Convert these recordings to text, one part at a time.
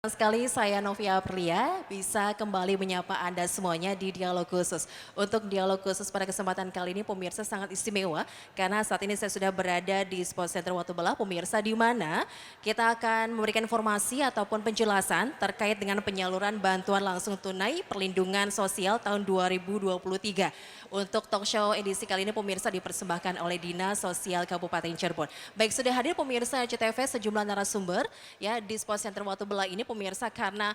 Sekali saya Novia Aprilia bisa kembali menyapa Anda semuanya di Dialog Khusus. Untuk Dialog Khusus pada kesempatan kali ini pemirsa sangat istimewa karena saat ini saya sudah berada di Sport Center Watubelah pemirsa di mana kita akan memberikan informasi ataupun penjelasan terkait dengan penyaluran bantuan langsung tunai perlindungan sosial tahun 2023. Untuk talk show edisi kali ini pemirsa dipersembahkan oleh Dinas Sosial Kabupaten Cirebon. Baik sudah hadir pemirsa CTV sejumlah narasumber ya di Sport Center Watubelah ini pemirsa karena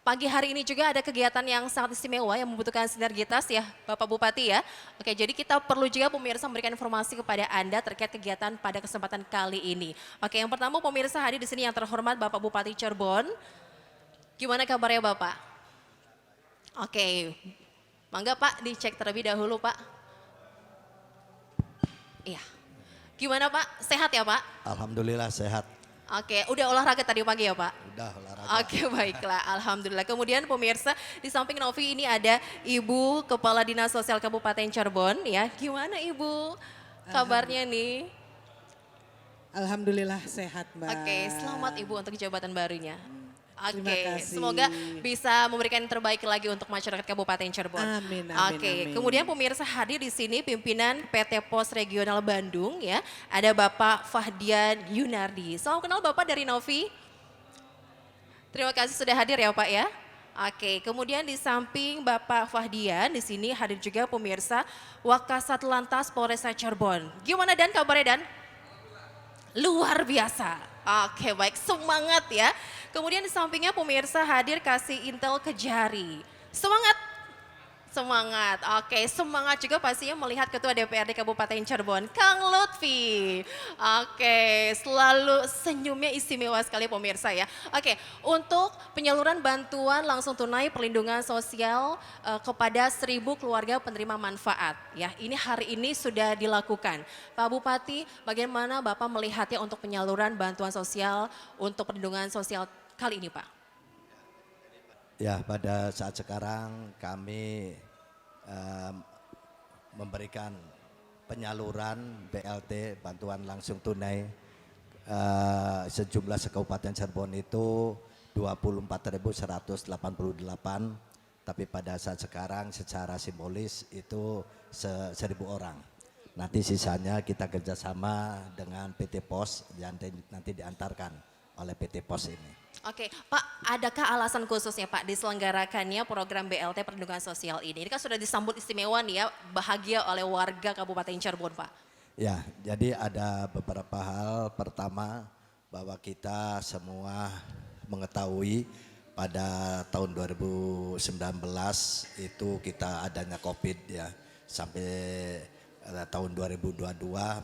pagi hari ini juga ada kegiatan yang sangat istimewa yang membutuhkan sinergitas ya Bapak Bupati ya. Oke jadi kita perlu juga pemirsa memberikan informasi kepada Anda terkait kegiatan pada kesempatan kali ini. Oke yang pertama pemirsa hadir di sini yang terhormat Bapak Bupati Cirebon. Gimana kabarnya Bapak? Oke, mangga Pak dicek terlebih dahulu Pak. Iya. Gimana Pak? Sehat ya Pak? Alhamdulillah sehat. Oke, udah olahraga tadi pagi ya Pak? Udah olahraga. Oke baiklah, Alhamdulillah. Kemudian pemirsa di samping Novi ini ada Ibu Kepala Dinas Sosial Kabupaten Cirebon ya. Gimana Ibu kabarnya nih? Alhamdulillah sehat Mbak. Oke, selamat Ibu untuk jabatan barunya. Terima Oke, kasih. semoga bisa memberikan yang terbaik lagi untuk masyarakat Kabupaten Cirebon. Amin, amin, Oke, amin. kemudian pemirsa hadir di sini pimpinan PT Pos Regional Bandung ya. Ada Bapak Fahdian Yunardi. Salam kenal Bapak dari Novi. Terima kasih sudah hadir ya Pak ya. Oke, kemudian di samping Bapak Fahdian di sini hadir juga pemirsa Wakasat Lantas Polresta Cirebon. Gimana Dan kabarnya Dan? Luar biasa. Oke baik, semangat ya. Kemudian di sampingnya pemirsa hadir kasih intel Kejari. Semangat. Semangat, oke semangat juga pastinya melihat Ketua DPRD Kabupaten Cirebon, Kang Lutfi. Oke, selalu senyumnya istimewa sekali pemirsa ya. Oke, untuk penyaluran bantuan langsung tunai perlindungan sosial kepada 1.000 keluarga penerima manfaat. Ya, ini hari ini sudah dilakukan. Pak Bupati, bagaimana Bapak melihatnya untuk penyaluran bantuan sosial untuk perlindungan sosial kali ini Pak? Ya pada saat sekarang kami memberikan penyaluran BLT bantuan langsung tunai sejumlah sekabupaten Cirebon itu 24.188, tapi pada saat sekarang secara simbolis itu 1.000 orang. Nanti sisanya kita kerjasama dengan PT Pos yang nanti diantarkan oleh PT Pos ini. Oke, Pak, adakah alasan khususnya Pak diselenggarakannya program BLT Perlindungan Sosial ini? Ini kan sudah disambut istimewa nih ya, bahagia oleh warga Kabupaten Cirebon Pak. Ya, jadi ada beberapa hal. Pertama, bahwa kita semua mengetahui pada tahun 2019 itu kita adanya COVID ya, sampai tahun 2022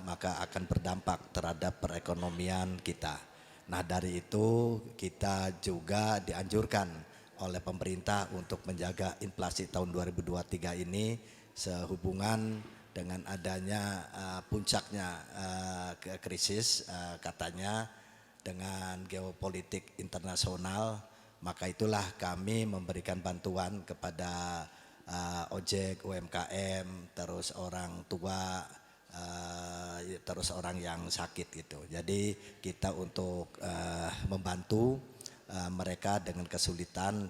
maka akan berdampak terhadap perekonomian kita. Nah dari itu kita juga dianjurkan oleh pemerintah untuk menjaga inflasi tahun 2023 ini sehubungan dengan adanya puncaknya krisis katanya dengan geopolitik internasional, maka itulah kami memberikan bantuan kepada ojek, UMKM, terus orang tua, terus orang yang sakit gitu. Jadi kita untuk membantu mereka dengan kesulitan,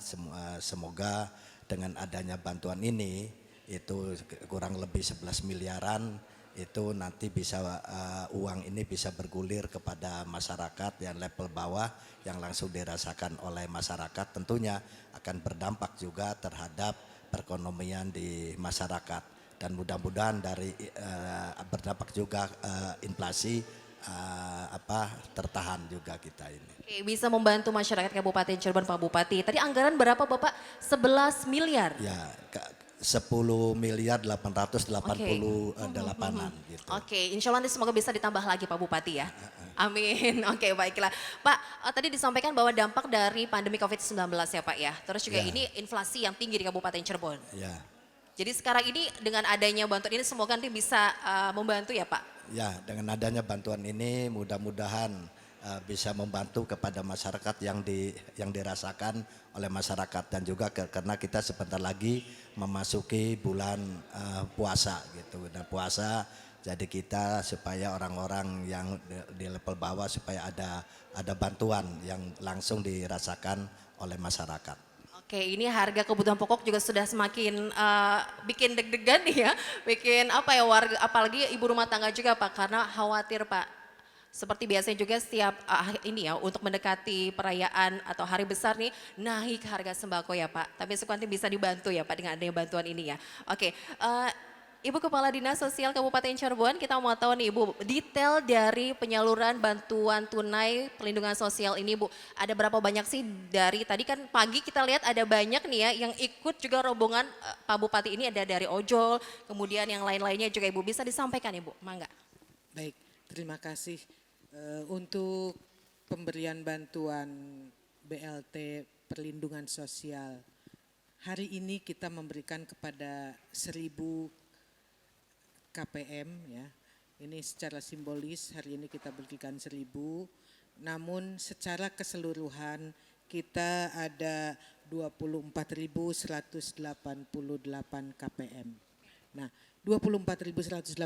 semoga dengan adanya bantuan ini itu kurang lebih 11 miliaran itu nanti bisa uang ini bisa bergulir kepada masyarakat yang level bawah yang langsung dirasakan oleh masyarakat, tentunya akan berdampak juga terhadap perekonomian di masyarakat. Dan mudah-mudahan dari berdampak juga inflasi tertahan juga kita ini. Oke, bisa membantu masyarakat Kabupaten Cirebon Pak Bupati. Tadi anggaran berapa Bapak? 11 miliar. Ya, 10 miliar 888-an gitu. Oke, insya Allah nanti semoga bisa ditambah lagi Pak Bupati ya. Amin. Oke, baiklah. Pak, tadi disampaikan bahwa dampak dari pandemi COVID-19 ya Pak ya. Terus juga Ya. ini inflasi yang tinggi di Kabupaten Cirebon. Ya. Jadi sekarang ini dengan adanya bantuan ini semoga nanti bisa membantu ya Pak. Ya, dengan adanya bantuan ini mudah-mudahan bisa membantu kepada masyarakat yang dirasakan oleh masyarakat, dan juga karena kita sebentar lagi memasuki bulan puasa gitu. Dan puasa Jadi kita supaya orang-orang yang di level bawah supaya ada bantuan yang langsung dirasakan oleh masyarakat. Oke, ini harga kebutuhan pokok juga sudah semakin bikin deg-degan nih ya, bikin apa ya warga, apalagi ibu rumah tangga juga Pak, karena khawatir Pak. Seperti biasanya juga setiap ini ya untuk mendekati perayaan atau hari besar nih naik harga sembako ya Pak. Tapi nanti bisa dibantu ya Pak dengan adanya bantuan ini ya. Oke, Ibu Kepala Dinas Sosial Kabupaten Cirebon, kita mau tahu nih Ibu, detail dari penyaluran bantuan tunai perlindungan sosial ini Bu. Ada berapa banyak sih dari tadi kan pagi kita lihat ada banyak nih ya yang ikut juga rombongan Pak Bupati ini, ada dari ojol, kemudian yang lain-lainnya juga Ibu, bisa disampaikan Ibu, mangga. Baik, terima kasih. Untuk pemberian bantuan BLT perlindungan sosial, hari ini kita memberikan kepada 1.000 KPM ya. Ini secara simbolis hari ini kita berikan 1.000, namun secara keseluruhan kita ada 24.188 KPM. Nah, 24.188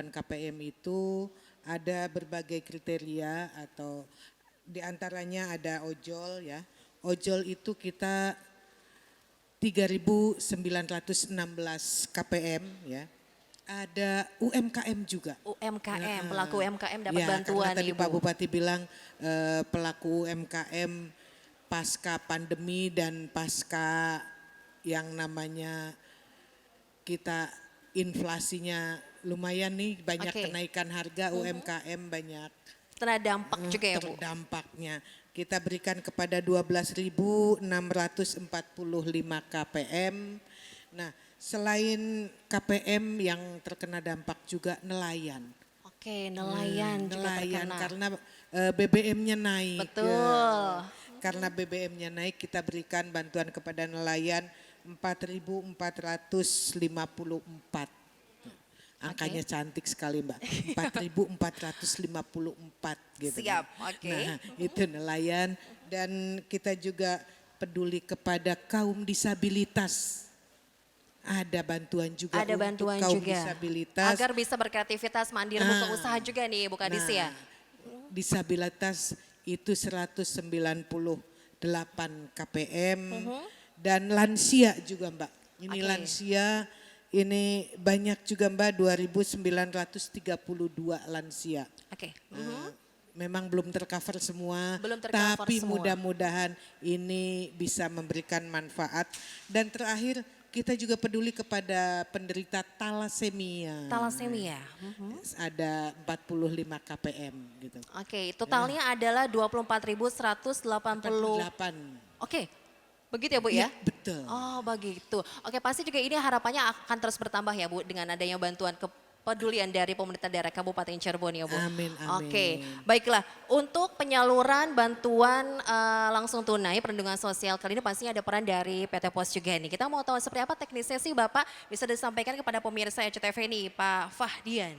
KPM itu ada berbagai kriteria atau diantaranya ada ojol ya. Ojol itu kita 3.916 KPM ya. Ada UMKM juga. UMKM, pelaku UMKM dapat Ya, bantuan karena tadi Ibu. Pak Bupati bilang pelaku UMKM pasca pandemi dan pasca yang namanya kita inflasinya lumayan nih, banyak Oke. kenaikan harga UMKM banyak Kena dampak juga ya Bu. terdampaknya. Kita berikan kepada 12.645 KPM. Nah, selain KPM yang terkena dampak juga nelayan. Oke, nelayan juga Nelayan terkena. karena BBM-nya naik. Betul. Karena BBM-nya naik kita berikan bantuan kepada nelayan 4.454. Angkanya cantik sekali Mbak, 4.454 gitu. Siap, oke. Nah itu nelayan dan kita juga peduli kepada kaum disabilitas. Ada bantuan juga Ada bantuan untuk kaum juga. disabilitas. Agar bisa berkreativitas mandiri buka usaha juga nih Bu Kadis ya. Disabilitas itu 198 KPM dan lansia juga Mbak. Ini Oke. lansia ini banyak juga Mbak 2.932 lansia. Oke. Memang belum tercover semua, Belum tercover tapi semua. mudah-mudahan ini bisa memberikan manfaat. Dan terakhir kita juga peduli kepada penderita talasemia. Talasemia. Ada 45 KPM gitu. Oke, totalnya adalah 24.180. 48. Oke. Begitu ya Bu ya? Iya, betul. Oh begitu. Oke, pasti juga ini harapannya akan terus bertambah ya Bu dengan adanya bantuan kepedulian dari pemerintah daerah Kabupaten Cirebon ya Bu. Amin, amin. Oke, baiklah. Untuk penyaluran bantuan langsung tunai perlindungan sosial kali ini pastinya ada peran dari PT Pos juga nih. Kita mau tahu seperti apa teknisnya sih Bapak, bisa disampaikan kepada pemirsa RCTV nih Pak Fahdian.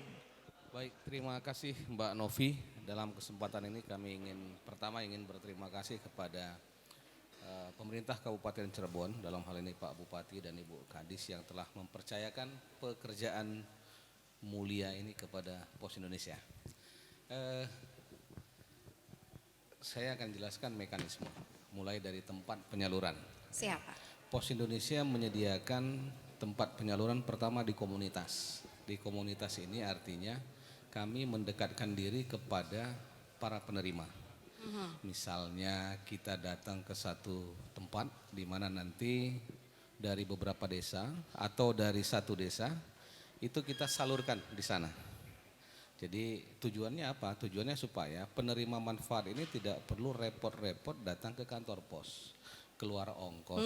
Baik, terima kasih Mbak Novi. Dalam kesempatan ini kami ingin berterima kasih kepada pemerintah Kabupaten Cirebon, dalam hal ini Pak Bupati dan Ibu Kadis yang telah mempercayakan pekerjaan mulia ini kepada Pos Indonesia. Saya akan jelaskan mekanisme, mulai dari tempat penyaluran. Siapa? Pos Indonesia menyediakan tempat penyaluran pertama di komunitas. Di komunitas ini artinya kami mendekatkan diri kepada para penerima. Misalnya kita datang ke satu tempat di mana nanti dari beberapa desa atau dari satu desa itu kita salurkan di sana. Jadi tujuannya apa? Tujuannya supaya penerima manfaat ini tidak perlu repot-repot datang ke kantor pos, keluar ongkos,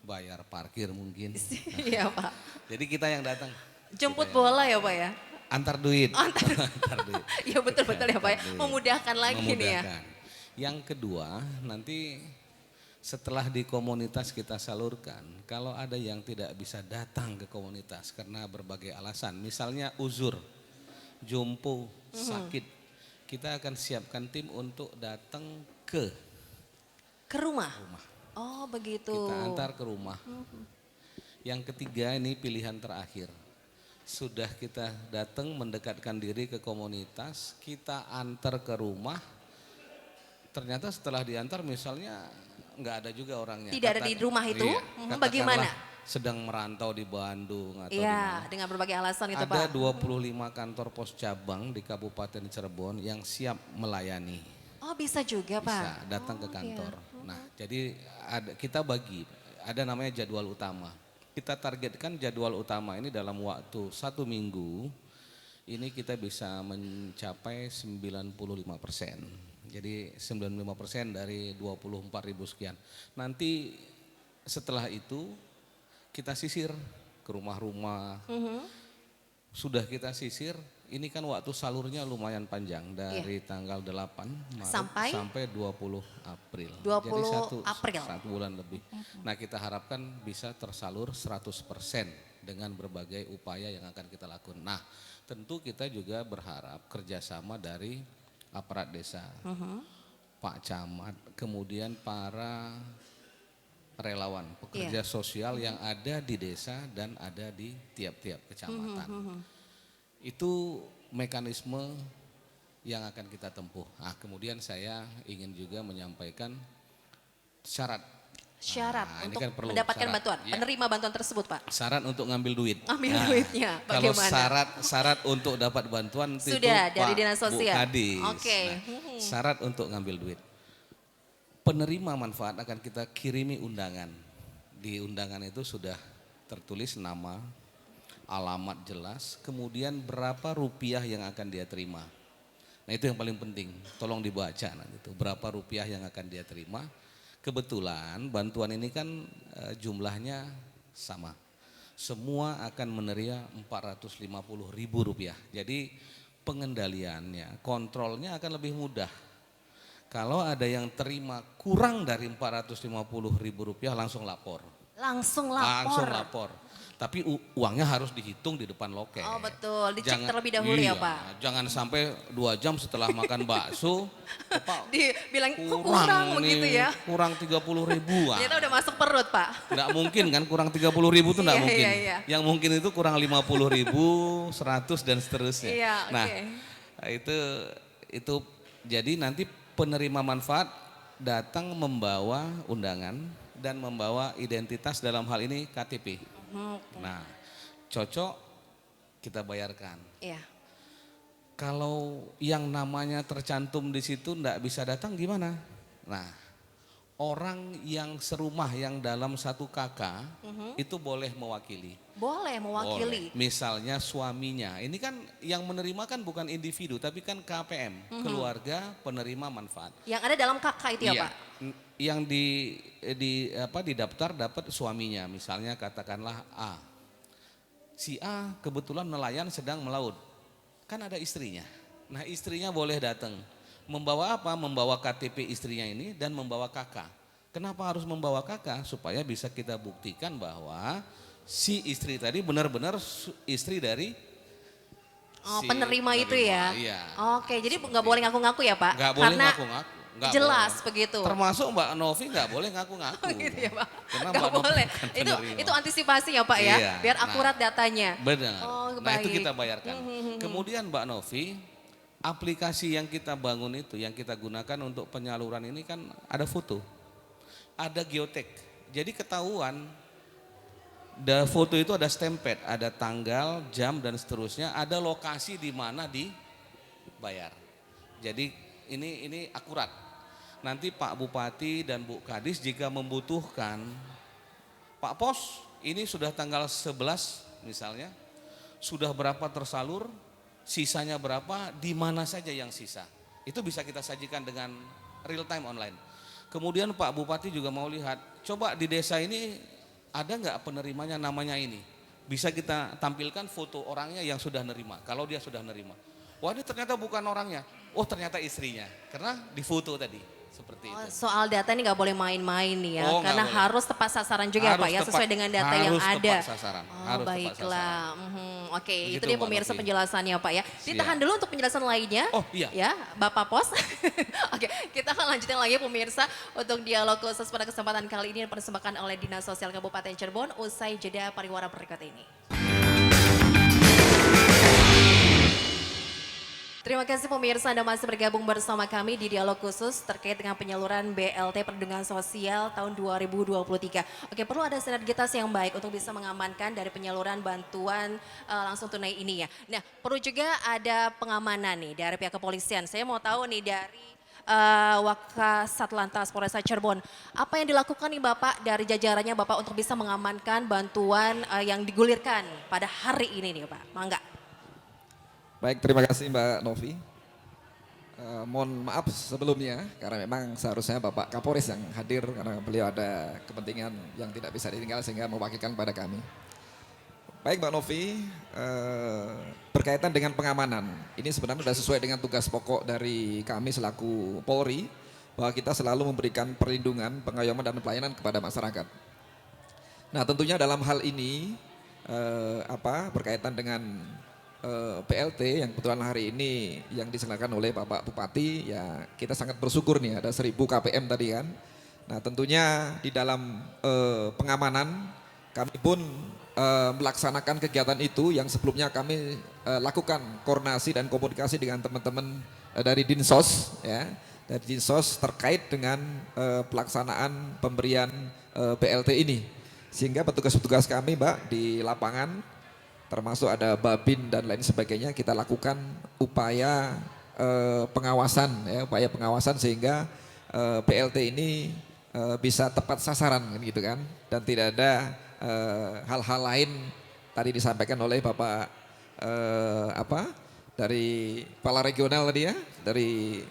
bayar parkir mungkin. Iya Pak. Jadi kita yang datang. Jemput bola ya Pak ya? Antar duit. Antar duit. Iya betul-betul ya Pak ya. Antar duit. Memudahkan lagi nih ya. Memudahkan. Yang kedua, nanti setelah di komunitas kita salurkan, kalau ada yang tidak bisa datang ke komunitas karena berbagai alasan, misalnya uzur, jompo, sakit, kita akan siapkan tim untuk datang ke rumah. rumah. Oh begitu. Kita antar ke rumah. Yang ketiga ini pilihan terakhir. sudah kita datang mendekatkan diri ke komunitas, kita antar ke rumah, ternyata setelah diantar misalnya nggak ada juga orangnya. Tidak ada di rumah itu? Iya, Bagaimana? katakanlah sedang merantau di Bandung atau di Iya, mana. dengan berbagai alasan itu Ada Pak. 25 kantor pos cabang di Kabupaten Cirebon yang siap melayani. Oh bisa juga Pak. Bisa datang ke kantor. Nah, jadi kita bagi, ada namanya jadwal utama. Kita targetkan jadwal utama ini dalam waktu 1 minggu, ini kita bisa mencapai 95%. Jadi 95% dari 24.000 sekian. Nanti setelah itu kita sisir ke rumah-rumah. Sudah kita sisir, ini kan waktu salurnya lumayan panjang dari tanggal 8 Maret sampai 20 April. 20 Jadi April. satu bulan lebih. Nah, kita harapkan bisa tersalur 100% dengan berbagai upaya yang akan kita lakukan. Nah, tentu kita juga berharap kerjasama dari aparat desa, Pak Camat, kemudian para relawan, pekerja sosial yang ada di desa dan ada di tiap-tiap kecamatan. Itu mekanisme yang akan kita tempuh. Nah, kemudian saya ingin juga menyampaikan syarat. Syarat Nah, ini untuk kan perlu mendapatkan syarat. bantuan, Ya. penerima bantuan tersebut Pak. Syarat untuk ngambil duit. Ambil duitnya, Kalau bagaimana? syarat untuk dapat bantuan itu Sudah dari Pak Dinas Sosial. Bu Kadis. Oke. Nah, syarat untuk ngambil duit. Penerima manfaat akan kita kirimi undangan. Di undangan itu sudah tertulis nama, alamat jelas, kemudian berapa rupiah yang akan dia terima. Nah, itu yang paling penting, tolong dibaca nanti itu, berapa rupiah yang akan dia terima. Kebetulan bantuan ini kan jumlahnya sama. Semua akan menerima Rp450.000. Jadi pengendaliannya, kontrolnya akan lebih mudah. Kalau ada yang terima kurang dari Rp450.000 langsung lapor. Langsung lapor. Langsung lapor. Tapi uangnya harus dihitung di depan loket. Oh betul, dicek terlebih dahulu ya Pak. Jangan sampai 2 jam setelah makan bakso, Pak, Dibilang kok kurang begitu ya. kurang 30.000. Ternyata udah masuk perut Pak. Nggak mungkin kan, kurang 30.000 itu nggak Iya, mungkin. iya. Yang mungkin itu kurang 50.000, 100 dan seterusnya. Iya, Nah, oke. itu jadi nanti penerima manfaat datang membawa undangan dan membawa identitas, dalam hal ini KTP. Nah, cocok kita bayarkan. Iya. Kalau yang namanya tercantum di situ enggak bisa datang gimana? Nah, orang yang serumah yang dalam satu kakak itu boleh mewakili. Boleh mewakili. Boleh. Misalnya suaminya, ini kan yang menerima kan bukan individu tapi kan KPM, keluarga penerima manfaat. Yang ada dalam kakak itu ya Iya. Pak? Yang di daftar dapat suaminya, misalnya katakanlah A. Si A kebetulan nelayan sedang melaut. Kan ada istrinya. Nah, istrinya boleh datang. Membawa apa? Membawa KTP istrinya ini dan membawa kakak. Kenapa harus membawa kakak? Supaya bisa kita buktikan bahwa si istri tadi benar-benar istri dari Penerima itu ya? Iya. Oke, jadi nggak boleh ngaku-ngaku ya Pak? Nggak boleh Karena ngaku-ngaku. Nggak jelas boleh. begitu. Termasuk Mbak Novi nggak boleh ngaku-ngaku. Gitu ya Pak? Karena Nggak Mbak Novi boleh. bukan Itu penerima. antisipasi ya Pak ya? Iya. Biar Nah, akurat datanya. Benar. Oh, Nah, itu baik. kita bayarkan. Kemudian Mbak Novi, aplikasi yang kita bangun itu, yang kita gunakan untuk penyaluran ini kan ada foto. Ada geotek. Jadi ketahuan, foto itu ada stempet, ada tanggal, jam dan seterusnya, ada lokasi di mana dibayar. Jadi ini akurat. Nanti Pak Bupati dan Bu Kadis jika membutuhkan, Pak Pos ini sudah tanggal 11 misalnya, sudah berapa tersalur, sisanya berapa, di mana saja yang sisa. Itu bisa kita sajikan dengan real time online. Kemudian Pak Bupati juga mau lihat, coba di desa ini ada nggak penerimanya namanya ini. Bisa kita tampilkan foto orangnya yang sudah nerima, kalau dia sudah nerima. Wah, ini ternyata bukan orangnya, oh ternyata istrinya, karena di foto tadi. Seperti itu. Soal data ini nggak boleh main-main nih ya, Oh, nggak karena boleh. harus tepat sasaran juga ya Harus Pak ya, tepat- sesuai dengan data yang harus ada. tepat sasaran, Oh harus tepat baiklah. Oke, itu Begitu, dia Mbak pemirsa Novi. penjelasannya Pak ya. Ditahan dulu untuk penjelasan lainnya. Oh, iya. Ya, Bapak Pos. Oke, kita akan lanjutin lagi pemirsa untuk dialog khusus pada kesempatan kali ini yang dipersembahkan oleh Dinas Sosial Kabupaten Cirebon usai jeda pariwara berikut ini. Terima kasih pemirsa Anda masih bergabung bersama kami di dialog khusus terkait dengan penyaluran BLT Perlindungan Sosial tahun 2023. Oke, perlu ada sinergitas yang baik untuk bisa mengamankan dari penyaluran bantuan langsung tunai ini ya. Nah, perlu juga ada pengamanan nih dari pihak kepolisian. Saya mau tahu nih dari Wakasatlantas Polresta Cirebon, apa yang dilakukan nih Bapak dari jajarannya Bapak untuk bisa mengamankan bantuan yang digulirkan pada hari ini nih Pak? Mangga. Baik, terima kasih Mbak Novi. Mohon maaf sebelumnya karena memang seharusnya Bapak Kapolres yang hadir karena beliau ada kepentingan yang tidak bisa ditinggal sehingga mewakilkan pada kami. Baik Mbak Novi, berkaitan dengan pengamanan, ini sebenarnya sudah sesuai dengan tugas pokok dari kami selaku Polri bahwa kita selalu memberikan perlindungan, pengayoman dan pelayanan kepada masyarakat. Nah tentunya dalam hal ini berkaitan dengan PLT yang kebetulan hari ini yang diselenggarakan oleh Bapak Bupati, ya kita sangat bersyukur nih ada 1000 KPM tadi kan. Nah tentunya di dalam pengamanan kami pun melaksanakan kegiatan itu yang sebelumnya kami lakukan koordinasi dan komunikasi dengan teman-teman dari Dinsos ya, dari Dinsos terkait dengan pelaksanaan pemberian PLT ini. Sehingga petugas-petugas kami Mbak di lapangan termasuk ada Babin dan lain sebagainya, kita lakukan upaya pengawasan ya, upaya pengawasan sehingga PLT ini bisa tepat sasaran gitu kan, dan tidak ada hal-hal lain tadi disampaikan oleh Bapak dari kepala regional tadi ya, dari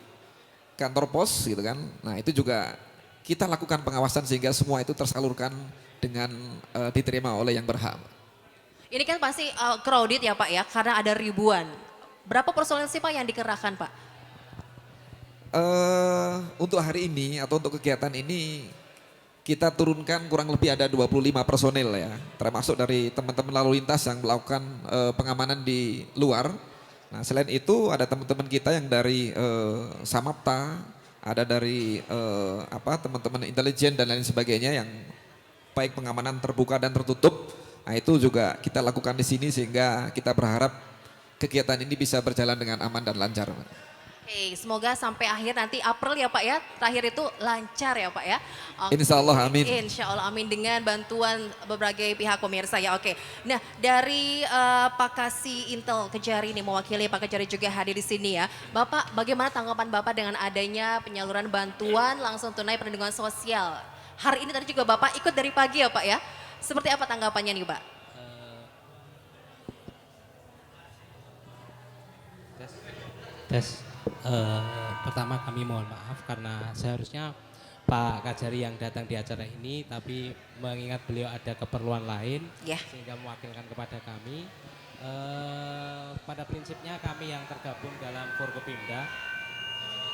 kantor pos gitu kan. Nah itu juga kita lakukan pengawasan sehingga semua itu tersalurkan dengan diterima oleh yang berhak. Ini kan pasti crowded ya Pak ya, karena ada ribuan. Berapa personil sih Pak yang dikerahkan Pak? Untuk hari ini atau untuk kegiatan ini kita turunkan kurang lebih ada 25 personil ya, termasuk dari teman-teman lalu lintas yang melakukan pengamanan di luar. Nah selain itu ada teman-teman kita yang dari Samapta, ada dari teman-teman intelijen dan lain sebagainya yang baik pengamanan terbuka dan tertutup. Nah itu juga kita lakukan di sini sehingga kita berharap kegiatan ini bisa berjalan dengan aman dan lancar. Oke, semoga sampai akhir nanti April ya Pak ya, terakhir itu lancar ya Pak ya. Oke. Insya Allah amin. Insya Allah amin dengan bantuan berbagai pihak pemirsa ya oke. Nah dari Pak Kasih Intel Kejari ini mewakili Pak Kejari juga hadir di sini ya. Bapak bagaimana tanggapan Bapak dengan adanya penyaluran bantuan langsung tunai perlindungan sosial? Hari ini tadi juga Bapak ikut dari pagi ya Pak ya. Seperti apa tanggapannya nih Pak? Pertama kami mohon maaf karena seharusnya Pak Kajari yang datang di acara ini, tapi mengingat beliau ada keperluan lain sehingga mewakilkan kepada kami. Pada prinsipnya kami yang tergabung dalam Forkopimda,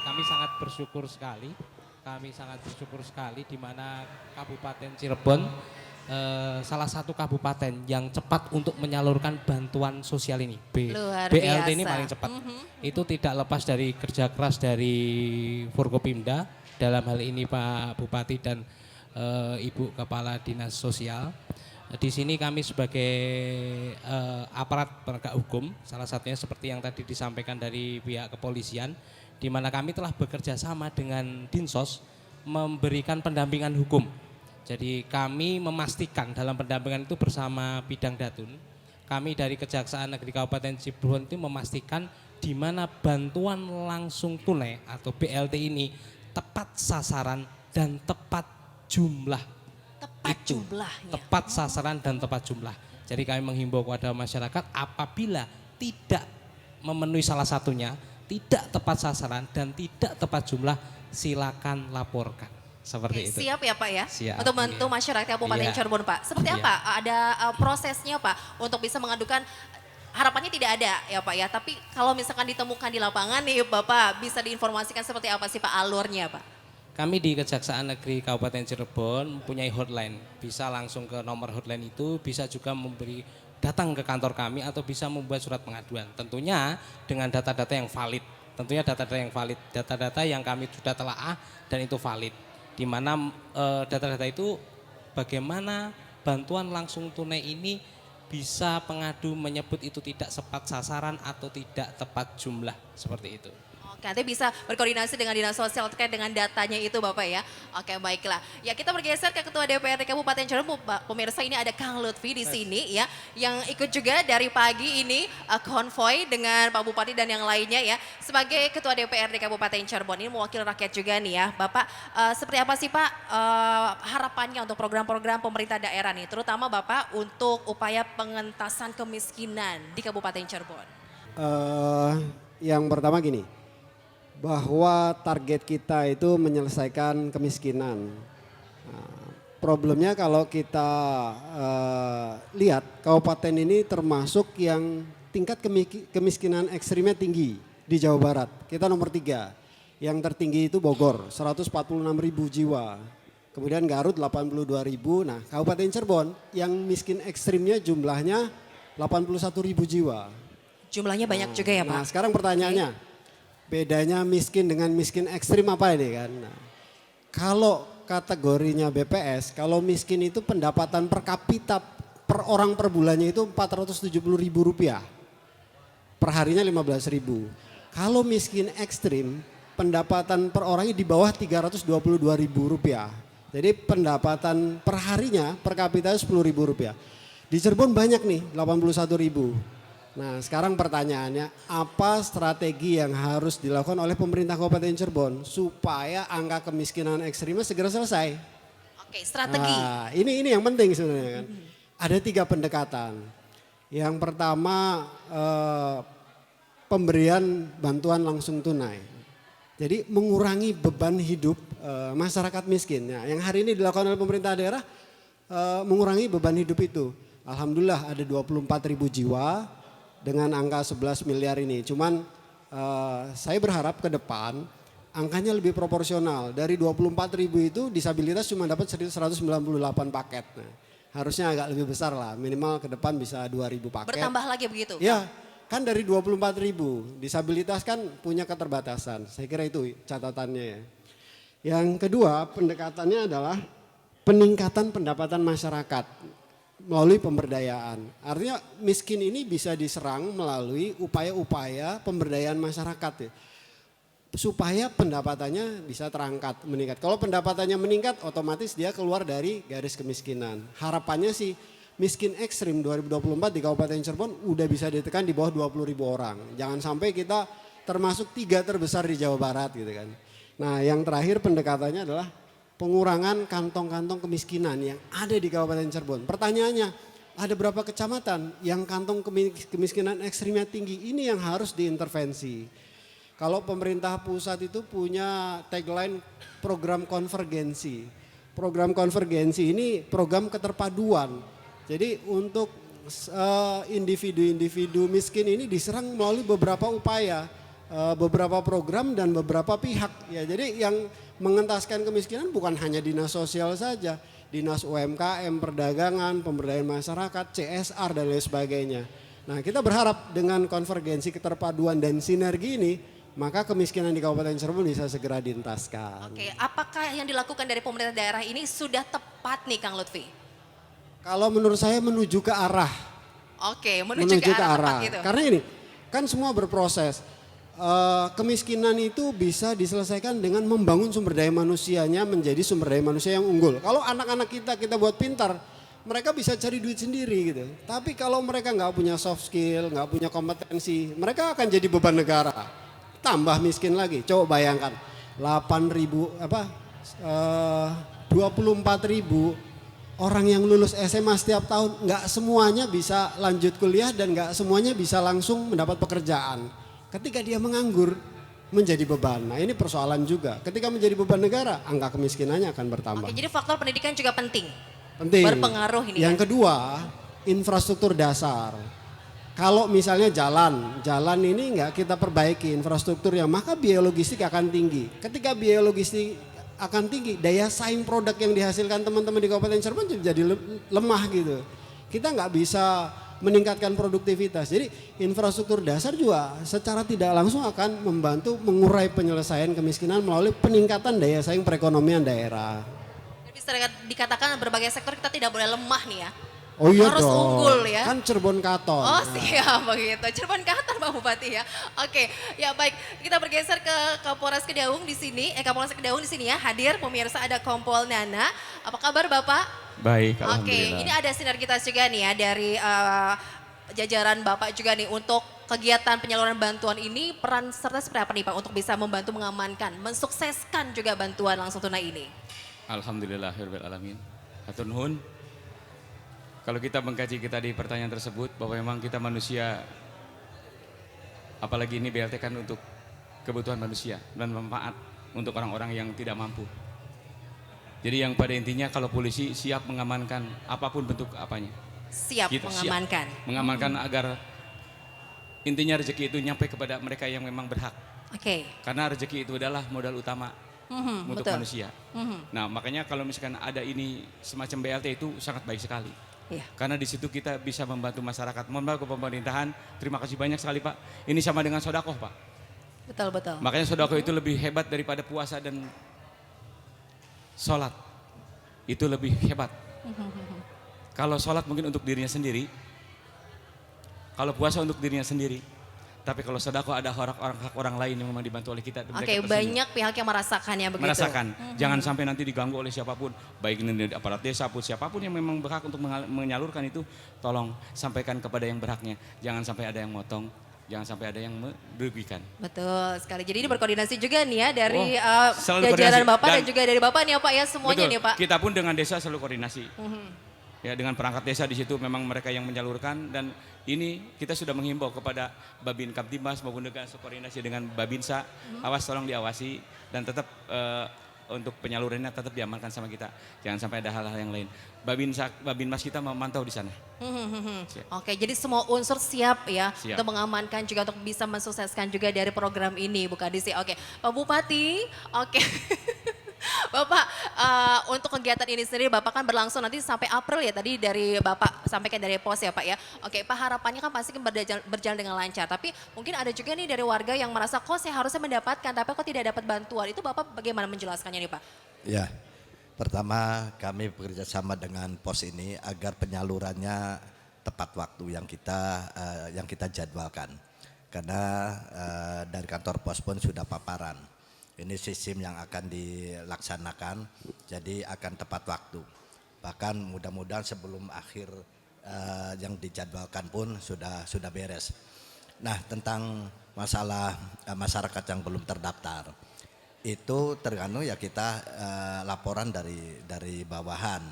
kami sangat bersyukur sekali. Kami sangat bersyukur sekali di mana Kabupaten Cirebon salah satu kabupaten yang cepat untuk menyalurkan bantuan sosial ini. BLT ini paling cepat. Itu tidak lepas dari kerja keras dari Forkopimda, dalam hal ini Pak Bupati dan Ibu Kepala Dinas Sosial. Di sini kami sebagai aparat penegak hukum, salah satunya seperti yang tadi disampaikan dari pihak kepolisian, di mana kami telah bekerja sama dengan Dinsos memberikan pendampingan hukum. Jadi kami memastikan dalam pendampingan itu bersama Bidang Datun, kami dari Kejaksaan Negeri Kabupaten Cirebon itu memastikan di mana bantuan langsung tunai atau BLT ini tepat sasaran dan tepat jumlah. Tepat jumlahnya. Tepat sasaran dan tepat jumlah. Jadi kami menghimbau kepada masyarakat apabila tidak memenuhi salah satunya, tidak tepat sasaran dan tidak tepat jumlah, silakan laporkan. Seperti itu. Siap ya Pak ya, siap, untuk membantu masyarakat Kabupaten Cirebon Pak. Seperti apa? Ada prosesnya Pak untuk bisa mengadukan, harapannya tidak ada ya Pak ya, tapi kalau misalkan ditemukan di lapangan nih Bapak bisa diinformasikan seperti apa sih Pak alurnya Pak? Kami di Kejaksaan Negeri Kabupaten Cirebon mempunyai hotline, bisa langsung ke nomor hotline itu, bisa juga datang ke kantor kami atau bisa membuat surat pengaduan. Tentunya dengan data-data yang valid, data-data yang kami sudah telaah dan itu valid. Di mana data-data itu bagaimana bantuan langsung tunai ini bisa pengadu menyebut itu tidak tepat sasaran atau tidak tepat jumlah seperti itu. Oke, nanti bisa berkoordinasi dengan Dinas Sosial terkait dengan datanya itu Bapak ya. Oke, baiklah. Ya, kita bergeser ke Ketua DPRD Kabupaten Cirebon, Pak. Pemirsa, ini ada Kang Lutfi di sini ya, yang ikut juga dari pagi ini konvoy dengan Pak Bupati dan yang lainnya ya. Sebagai Ketua DPRD Kabupaten Cirebon, ini mewakili rakyat juga nih ya. Bapak, seperti apa sih Pak harapannya untuk program-program pemerintah daerah nih, terutama Bapak untuk upaya pengentasan kemiskinan di Kabupaten Cirebon? Yang pertama gini, bahwa target kita itu menyelesaikan kemiskinan. Nah, problemnya kalau kita lihat kabupaten ini termasuk yang tingkat kemiskinan ekstrimnya tinggi di Jawa Barat. Kita nomor 3, yang tertinggi itu Bogor 146.000 jiwa. Kemudian Garut 82.000. Nah, Kabupaten Cirebon yang miskin ekstrimnya jumlahnya 81.000 jiwa. Jumlahnya banyak juga ya Pak? Nah, sekarang pertanyaannya, bedanya miskin dengan miskin ekstrim apa ini kan? Nah, kalau kategorinya BPS, kalau miskin itu pendapatan per kapita per orang per bulannya itu Rp470.000. Per harinya 15.000. Kalau miskin ekstrim, pendapatan per orangnya di bawah Rp322.000. Jadi pendapatan per harinya per kapita Rp10.000. Di Cirebon banyak nih, 81.000. Nah, sekarang pertanyaannya, apa strategi yang harus dilakukan oleh pemerintah Kabupaten Cirebon supaya angka kemiskinan ekstrimnya segera selesai? Oke, strategi. Nah, ini yang penting sebenarnya kan. Ada 3 pendekatan. Yang pertama pemberian bantuan langsung tunai. Jadi mengurangi beban hidup masyarakat miskin. Nah, yang hari ini dilakukan oleh pemerintah daerah mengurangi beban hidup itu. Alhamdulillah ada 24.000 jiwa dengan angka 11 miliar ini. Cuman saya berharap ke depan angkanya lebih proporsional. Dari 24.000 itu disabilitas cuma dapat 198 paket. Nah, harusnya agak lebih besar lah, minimal ke depan bisa 2.000 paket. Bertambah lagi begitu? Ya, kan dari 24.000, disabilitas kan punya keterbatasan. Saya kira itu catatannya ya. Yang kedua pendekatannya adalah peningkatan pendapatan masyarakat melalui pemberdayaan. Artinya miskin ini bisa diserang melalui upaya-upaya pemberdayaan masyarakat ya. Supaya pendapatannya bisa terangkat, meningkat. Kalau pendapatannya meningkat otomatis dia keluar dari garis kemiskinan. Harapannya sih miskin ekstrim 2024 di Kabupaten Cirebon udah bisa ditekan di bawah 20.000 orang. Jangan sampai kita termasuk 3 terbesar di Jawa Barat gitu kan. Nah, yang terakhir pendekatannya adalah pengurangan kantong-kantong kemiskinan yang ada di Kabupaten Cirebon. Pertanyaannya, ada berapa kecamatan yang kantong kemiskinan ekstrimnya tinggi? Ini yang harus diintervensi. Kalau pemerintah pusat itu punya tagline program konvergensi. Program konvergensi ini program keterpaduan. Jadi untuk individu-individu miskin ini diserang melalui beberapa upaya, beberapa program dan beberapa pihak. Ya, jadi yang mengentaskan kemiskinan bukan hanya dinas sosial saja, dinas UMKM, perdagangan, pemberdayaan masyarakat, CSR dan lain sebagainya. Nah, kita berharap dengan konvergensi, keterpaduan dan sinergi ini, maka kemiskinan di Kabupaten Cirebon bisa segera dientaskan. Oke, apakah yang dilakukan dari pemerintah daerah ini sudah tepat nih Kang Lutfi? Kalau menurut saya menuju ke arah. Oke, menuju ke arah tepat gitu. Karena ini kan semua berproses. Kemiskinan itu bisa diselesaikan dengan membangun sumber daya manusianya menjadi sumber daya manusia yang unggul. Kalau anak-anak kita buat pintar, mereka bisa cari duit sendiri gitu. Tapi kalau mereka nggak punya soft skill, nggak punya kompetensi, mereka akan jadi beban negara. Tambah miskin lagi. Coba bayangkan 24.000 orang yang lulus SMA setiap tahun, nggak semuanya bisa lanjut kuliah dan nggak semuanya bisa langsung mendapat pekerjaan. Ketika dia menganggur menjadi beban. Nah, ini persoalan juga. Ketika menjadi beban negara, angka kemiskinannya akan bertambah. Oke, jadi faktor pendidikan juga penting. Penting. Berpengaruh ini. Yang kedua, infrastruktur dasar. Kalau misalnya jalan ini nggak kita perbaiki infrastrukturnya, maka biaya logistik akan tinggi. Ketika biaya logistik akan tinggi, daya saing produk yang dihasilkan teman-teman di Kabupaten Cirebon jadi lemah gitu. Kita nggak bisa meningkatkan produktivitas. Jadi infrastruktur dasar juga secara tidak langsung akan membantu mengurai penyelesaian kemiskinan melalui peningkatan daya saing perekonomian daerah. Jadi bisa dikatakan berbagai sektor kita tidak boleh lemah nih ya. Oh iya Harus dong. unggul ya. Kan Cirebon Katon. Oh siap begitu, Cirebon Katon Pak Bupati ya. Oke, ya baik. Kita bergeser ke Kapolres Kedaung di sini. Kapolres Kedaung di sini ya hadir. Pemirsa ada Kompol Nana. Apa kabar Bapak? Baik, Oke, alhamdulillah. ini ada sinergitas juga nih ya dari jajaran Bapak juga nih untuk kegiatan penyaluran bantuan ini. Peran serta seperti apa nih Pak untuk bisa membantu mengamankan, mensukseskan juga bantuan langsung tunai ini? Alhamdulillah, rabbil alamin. Hatur nuhun. Kalau kita mengkaji kita di pertanyaan tersebut bahwa memang kita manusia, apalagi ini BLT kan untuk kebutuhan manusia dan manfaat untuk orang-orang yang tidak mampu. Jadi yang pada intinya kalau polisi siap mengamankan apapun bentuk apanya. Siap Gitu, mengamankan. Mengamankan agar intinya rezeki itu nyampe kepada mereka yang memang berhak. Oke. Karena rezeki itu adalah modal utama untuk betul. manusia. Nah makanya kalau misalkan ada ini semacam BLT itu sangat baik sekali. Iya. Karena di situ kita bisa membantu masyarakat, membantu pemerintahan. Terima kasih banyak sekali Pak. Ini sama dengan sodakoh Pak. Betul betul. Makanya sodakoh itu lebih hebat daripada puasa dan sholat. Itu lebih hebat. Kalau sholat mungkin untuk dirinya sendiri. Kalau puasa untuk dirinya sendiri. Tapi kalau sedekah ada orang lain yang memang dibantu oleh kita. Oke, banyak pihak yang merasakannya begitu. Merasakan. Jangan sampai nanti diganggu oleh siapapun. Baik ini aparat desa pun siapapun yang memang berhak untuk menyalurkan itu. Tolong sampaikan kepada yang berhaknya. Jangan sampai ada yang motong. Jangan sampai ada yang merugikan. Betul sekali. Jadi ini berkoordinasi juga nih ya dari selalu jajaran koordinasi. Bapak dan Dan juga dari Bapak nih ya Pak ya semuanya betul, nih Pak. kita pun dengan desa selalu koordinasi. Ya dengan perangkat desa di situ memang mereka yang menyalurkan dan ini kita sudah menghimbau kepada Babin Kamtibmas maupun dengan koordinasi dengan Babinsa, awas tolong diawasi dan tetap untuk penyalurannya tetap diamankan sama kita. Jangan sampai ada hal-hal yang lain. Babinmas kita memantau di sana. Oke, jadi semua unsur siap ya Siap. untuk mengamankan juga untuk bisa mensukseskan juga dari program ini Bu Kadis. Oke, Pak Bupati, oke. Bapak untuk kegiatan ini sendiri Bapak kan berlangsung nanti sampai April ya tadi dari Bapak sampaikan dari pos ya Pak ya. Oke Pak harapannya kan pasti kan berjalan dengan lancar tapi mungkin ada juga nih dari warga yang merasa kok saya harusnya mendapatkan tapi kok tidak dapat bantuan. Itu Bapak bagaimana menjelaskannya nih Pak? Ya, pertama kami bekerja sama dengan pos ini agar penyalurannya tepat waktu yang kita jadwalkan. Karena dari kantor pos pun sudah paparan. Ini sistem yang akan dilaksanakan, jadi akan tepat waktu. Bahkan mudah-mudahan sebelum akhir yang dijadwalkan pun sudah beres. Nah tentang masalah masyarakat yang belum terdaftar, itu tergantung ya kita laporan dari bawahan,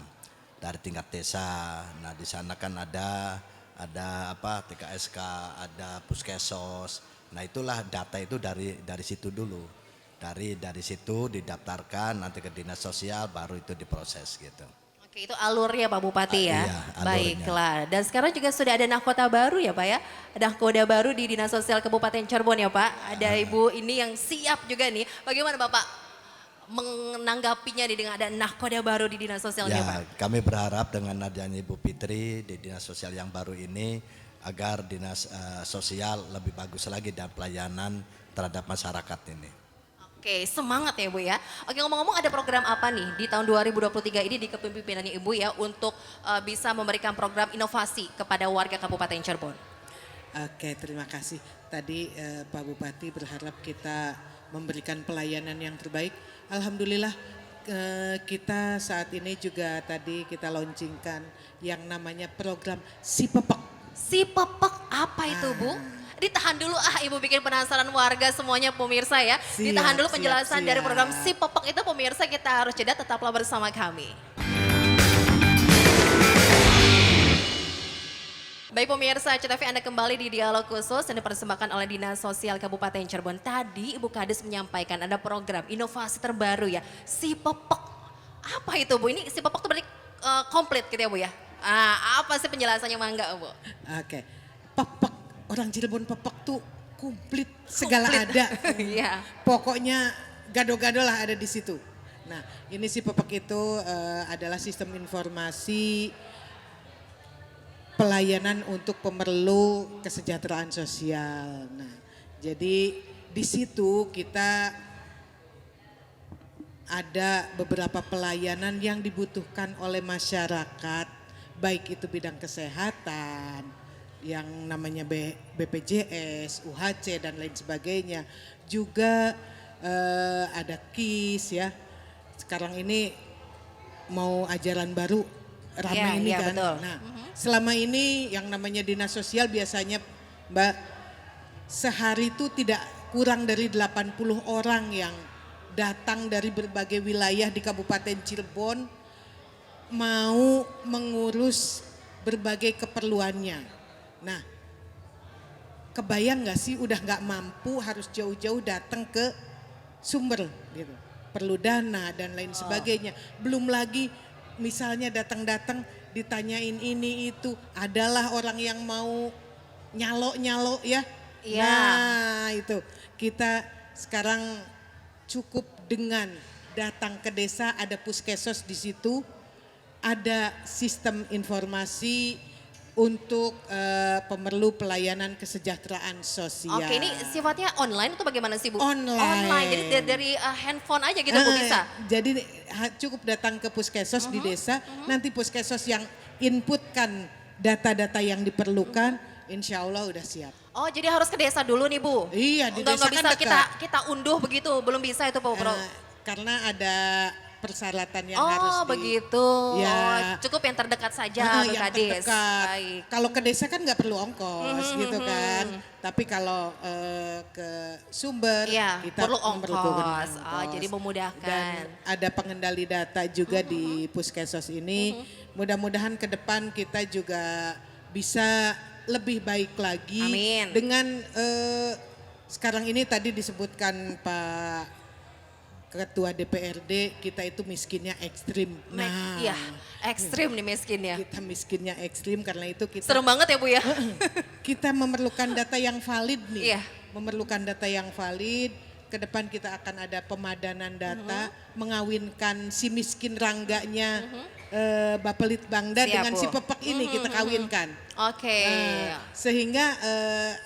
dari tingkat desa. Nah di sana kan ada TKSK, ada Puskesos. Nah itulah data itu dari situ dulu. Dari situ didaftarkan nanti ke dinas sosial baru itu diproses gitu. Oke itu alurnya Pak Bupati ya. Iya, alurnya. Baiklah. Dan sekarang juga sudah ada nahkota baru ya Pak ya. Ada nahkoda baru di Dinas Sosial Kabupaten Cirebon ya Pak. Ada Ibu ini yang siap juga nih. Bagaimana Bapak menanggapinya nih dengan ada nahkoda baru di Dinas Sosialnya Pak? Kami berharap dengan adanya Ibu Fitri di dinas sosial yang baru ini agar dinas sosial lebih bagus lagi dan pelayanan terhadap masyarakat ini. Oke, semangat ya Bu ya. Oke ngomong-ngomong ada program apa nih di tahun 2023 ini di kepemimpinannya Ibu ya untuk bisa memberikan program inovasi kepada warga Kabupaten Cirebon? Oke, terima kasih. Tadi Pak Bupati berharap kita memberikan pelayanan yang terbaik. Alhamdulillah kita saat ini juga tadi kita launchingkan yang namanya program Si Pepek. Si Pepek apa itu Bu? Ditahan dulu Ibu bikin penasaran warga semuanya pemirsa ya. Ditahan dulu penjelasan dari program Si Pepek itu pemirsa kita harus jeda tetaplah bersama kami. Baik pemirsa, CTV Anda kembali di Dialog Khusus yang dipersembahkan oleh Dinas Sosial Kabupaten Cirebon. Tadi Ibu Kadis menyampaikan ada program inovasi terbaru ya, Si Pepek. Apa itu Bu? Ini Si Pepek itu berarti komplit gitu ya Bu ya? Apa sih penjelasannya mangga Bu? Oke, Pepek. Orang Cirebon Pepek tuh komplit segala ada. Iya. Pokoknya gado-gado lah ada di situ. Nah ini Si Pepek itu adalah sistem informasi pelayanan untuk pemerlu kesejahteraan sosial. Nah jadi di situ kita ada beberapa pelayanan yang dibutuhkan oleh masyarakat baik itu bidang kesehatan, yang namanya BPJS, UHC dan lain sebagainya. Juga ada KIS ya. Sekarang ini mau ajaran baru rame Iya, ini iya, kan. betul. Nah, selama ini yang namanya dinas sosial biasanya Mbak sehari itu tidak kurang dari 80 orang yang datang dari berbagai wilayah di Kabupaten Cirebon mau mengurus berbagai keperluannya. Nah, kebayang nggak sih udah nggak mampu harus jauh-jauh datang ke sumber gitu. Perlu dana dan lain sebagainya. Belum lagi misalnya datang-datang ditanyain ini itu, adalah orang yang mau nyalo-nyalo ya. Iya. Nah, itu kita sekarang cukup dengan datang ke desa, ada puskesmas di situ, ada sistem informasi untuk pemerlu pelayanan kesejahteraan sosial. Oke, ini sifatnya online atau bagaimana sih Bu? Online. Online, jadi dari handphone aja gitu Bu bisa? Jadi cukup datang ke puskesmas di desa, nanti puskesmas yang inputkan data-data yang diperlukan, insya Allah udah siap. Oh, jadi harus ke desa dulu nih Bu? Iya, di Nggak desa bisa kan dekat. kita unduh begitu, belum bisa itu Bu? Karena ada persyaratan yang Oh harus begitu, Ya. oh, cukup yang terdekat saja yang Kades. terdekat. Baik. Kalau ke desa kan nggak perlu ongkos gitu kan. Tapi kalau ke sumber Iya, kita perlu memerlukan ongkos. Oh, jadi memudahkan. Dan ada pengendali data juga di puskesmas ini. Mudah-mudahan ke depan kita juga bisa lebih baik lagi. Amin. Dengan sekarang ini tadi disebutkan Pak Ketua DPRD, kita itu miskinnya ekstrim. Nah, Iya, ekstrim nih miskinnya. kita miskinnya ekstrim karena itu kita Serem banget ya Bu ya? kita memerlukan data yang valid nih. Iya. Memerlukan data yang valid. Ke depan kita akan ada pemadanan data, mengawinkan si miskin rangganya Bapelit Bangda Siap, dengan Bu. si pepek ini kita kawinkan. Oke. Sehingga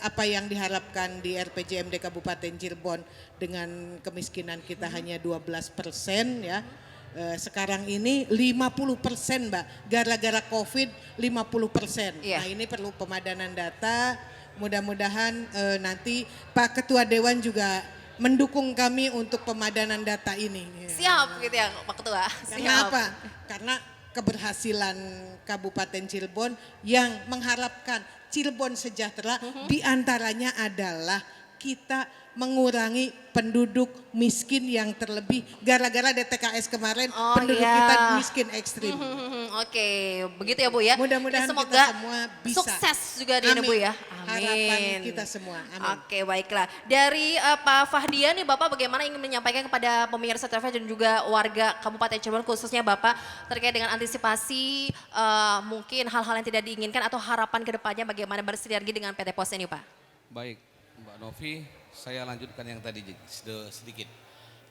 apa yang diharapkan di RPJMD Kabupaten Cirebon dengan kemiskinan kita hanya 12% ya. Sekarang ini 50% Mbak, gara-gara COVID 50%. Iya. Nah ini perlu pemadanan data, mudah-mudahan nanti Pak Ketua Dewan juga mendukung kami untuk pemadanan data ini. Siap gitu ya Pak Ketua. Karena Siap. apa? Karena keberhasilan Kabupaten Cirebon yang mengharapkan Cirebon sejahtera diantaranya adalah kita mengurangi penduduk miskin yang terlebih gara-gara DTKS kemarin Oh, penduduk iya. kita miskin ekstrim. Oke, begitu ya Bu ya. Mudah-mudahan Ya, semoga kita semua bisa. sukses juga di Bu ya. Harapan kita semua. Amin. Oke, baiklah. Dari Pak Fahdian nih Bapak bagaimana ingin menyampaikan kepada pemirsa TV dan juga warga Kabupaten Cirebon khususnya Bapak terkait dengan antisipasi mungkin hal-hal yang tidak diinginkan atau harapan ke depannya bagaimana bersinergi dengan PT Pos ini Pak? Baik, Mbak Novi, saya lanjutkan yang tadi sedikit.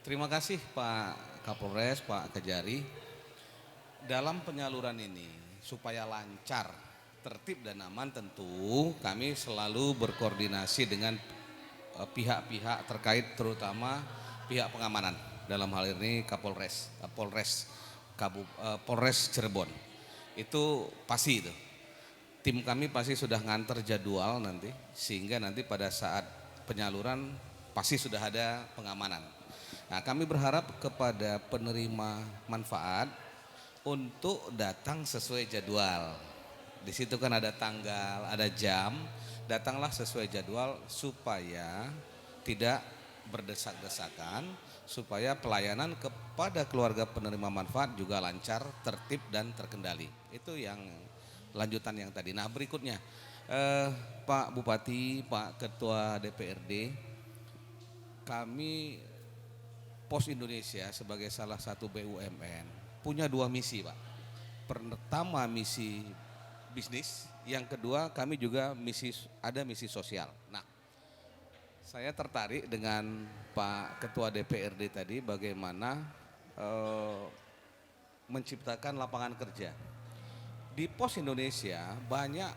Terima kasih Pak Kapolres, Pak Kejari. Dalam penyaluran ini supaya lancar, tertib dan aman tentu kami selalu berkoordinasi dengan pihak-pihak terkait terutama pihak pengamanan. Dalam hal ini Polres Cirebon. Itu pasti itu. Tim kami pasti sudah nganter jadwal nanti sehingga nanti pada saat penyaluran pasti sudah ada pengamanan. Nah, kami berharap kepada penerima manfaat untuk datang sesuai jadwal. Di situ kan ada tanggal, ada jam, datanglah sesuai jadwal supaya tidak berdesak-desakan, supaya pelayanan kepada keluarga penerima manfaat juga lancar, tertib dan terkendali. Itu yang lanjutan yang tadi. Nah berikutnya Pak Bupati, Pak Ketua DPRD, kami Pos Indonesia sebagai salah satu BUMN punya dua misi Pak. Pertama misi bisnis, yang kedua kami juga ada misi sosial. Nah saya tertarik dengan Pak Ketua DPRD tadi bagaimana menciptakan lapangan kerja. Di Pos Indonesia banyak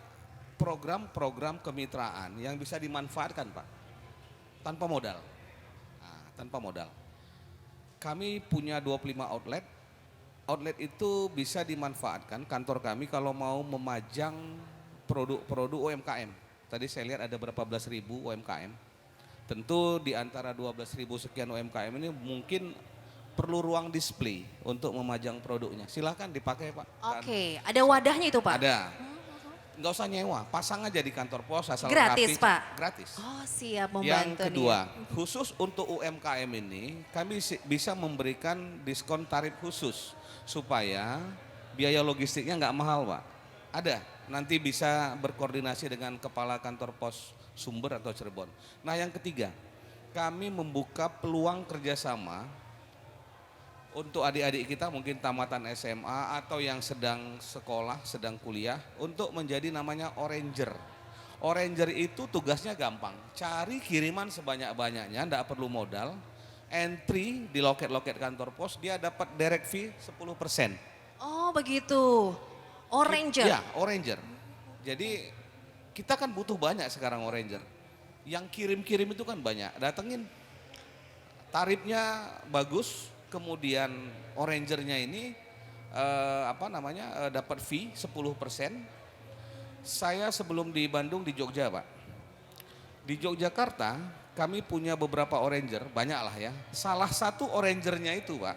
program-program kemitraan yang bisa dimanfaatkan Pak, tanpa modal. Nah, tanpa modal. Kami punya 25 outlet Outlet itu bisa dimanfaatkan kantor kami kalau mau memajang produk-produk UMKM. Tadi saya lihat ada berapa belas ribu UMKM. Tentu di antara 12.000 sekian UMKM ini mungkin perlu ruang display untuk memajang produknya. Silahkan dipakai Pak. Oke, ada wadahnya itu Pak? Ada. Nggak usah nyewa, pasang aja di kantor pos asal Gratis, rapi. Pak? Gratis. Oh siap membantu Yang nih kedua, ya. khusus untuk UMKM ini kami bisa memberikan diskon tarif khusus supaya biaya logistiknya nggak mahal Pak. Ada, nanti bisa berkoordinasi dengan kepala kantor pos Sumber atau Cirebon. Nah yang ketiga, kami membuka peluang kerjasama untuk adik-adik kita mungkin tamatan SMA atau yang sedang sekolah, sedang kuliah untuk menjadi namanya Oranger. Oranger itu tugasnya gampang, cari kiriman sebanyak-banyaknya, enggak perlu modal, entry di loket-loket kantor pos, dia dapat direct fee 10%. Oh begitu, Oranger. Ya, Oranger. Jadi kita kan butuh banyak sekarang Oranger. Yang kirim-kirim itu kan banyak, datengin tarifnya bagus, kemudian Orangernya ini dapat fee 10%. Saya sebelum di Bandung di Jogja Pak. Di Yogyakarta kami punya beberapa Oranger, banyak lah ya. Salah satu Orangernya itu Pak,